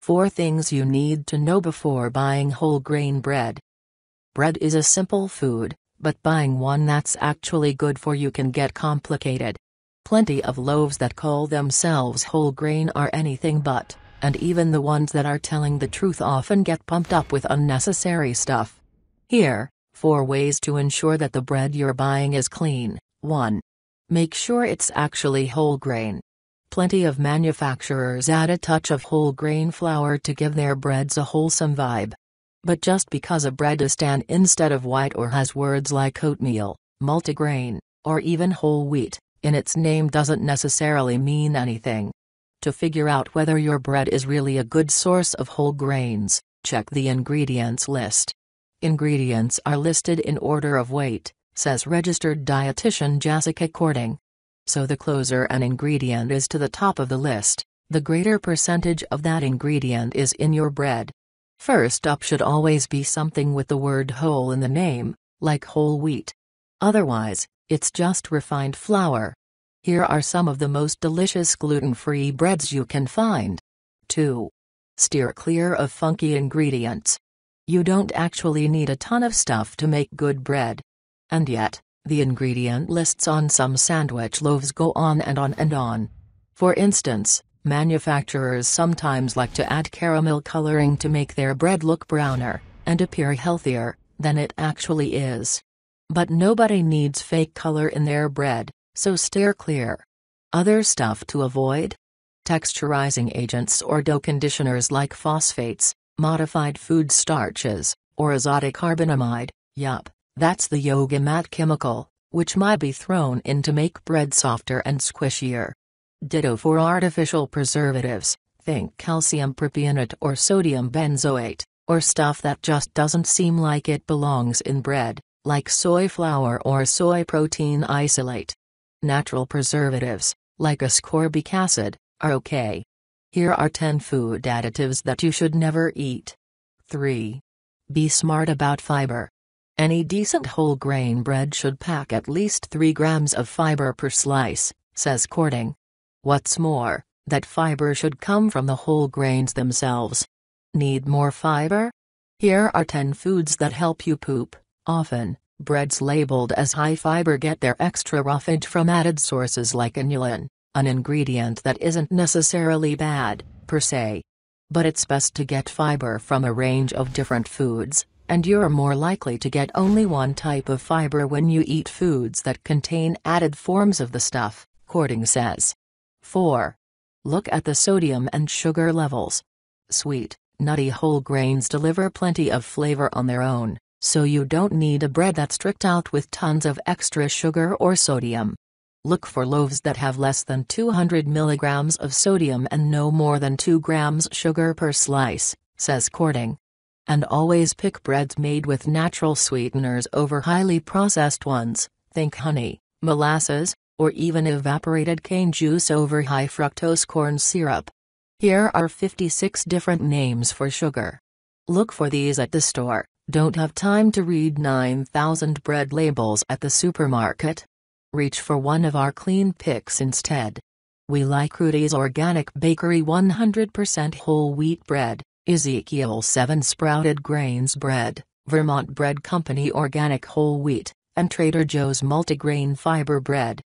4 things you need to know before buying whole grain bread. Bread is a simple food, but buying one that's actually good for you can get complicated. Plenty of loaves that call themselves whole grain are anything but, and even the ones that are telling the truth often get pumped up with unnecessary stuff. Here, 4 ways to ensure that the bread you're buying is clean. 1. Make sure it's actually whole grain. Plenty of manufacturers add a touch of whole grain flour to give their breads a wholesome vibe. But just because a bread is tan instead of white or has words like oatmeal, multigrain, or even whole wheat in its name doesn't necessarily mean anything. To figure out whether your bread is really a good source of whole grains, check the ingredients list. Ingredients are listed in order of weight, says registered dietitian Jessica Cording. So the closer an ingredient is to the top of the list, the greater percentage of that ingredient is in your bread. First up should always be something with the word whole in the name, like whole wheat. Otherwise, it's just refined flour. Here are some of the most delicious gluten-free breads you can find. 2. Steer clear of funky ingredients. You don't actually need a ton of stuff to make good bread. And yet, the ingredient lists on some sandwich loaves go on and on and on. For instance, manufacturers sometimes like to add caramel coloring to make their bread look browner and appear healthier than it actually is. But nobody needs fake color in their bread, so steer clear. Other stuff to avoid? Texturizing agents or dough conditioners like phosphates, modified food starches, or azotic carbonamide. Yup. That's the yoga mat chemical, which might be thrown in to make bread softer and squishier. Ditto for artificial preservatives, think calcium propionate or sodium benzoate, or stuff that just doesn't seem like it belongs in bread, like soy flour or soy protein isolate. Natural preservatives, like ascorbic acid, are okay. Here are 10 food additives that you should never eat. 3. Be smart about fiber. Any decent whole grain bread should pack at least 3 grams of fiber per slice, says Cording. What's more, that fiber should come from the whole grains themselves. Need more fiber? Here are 10 foods that help you poop. Often, breads labeled as high fiber get their extra roughage from added sources like inulin, an ingredient that isn't necessarily bad, per se. But it's best to get fiber from a range of different foods, and you're more likely to get only one type of fiber when you eat foods that contain added forms of the stuff, Cording says. 4. Look at the sodium and sugar levels. Sweet, nutty whole grains deliver plenty of flavor on their own, so you don't need a bread that's tricked out with tons of extra sugar or sodium. Look for loaves that have less than 200 milligrams of sodium and no more than 2 grams sugar per slice, says Cording. And always pick breads made with natural sweeteners over highly processed ones, think honey, molasses, or even evaporated cane juice over high fructose corn syrup. Here are 56 different names for sugar. Look for these at the store. Don't have time to read 9,000 bread labels at the supermarket? Reach for one of our clean picks instead. We like Rudy's Organic Bakery 100% whole wheat bread, Ezekiel 7 Sprouted Grains Bread, Vermont Bread Company Organic Whole Wheat, and Trader Joe's Multigrain Fiber Bread.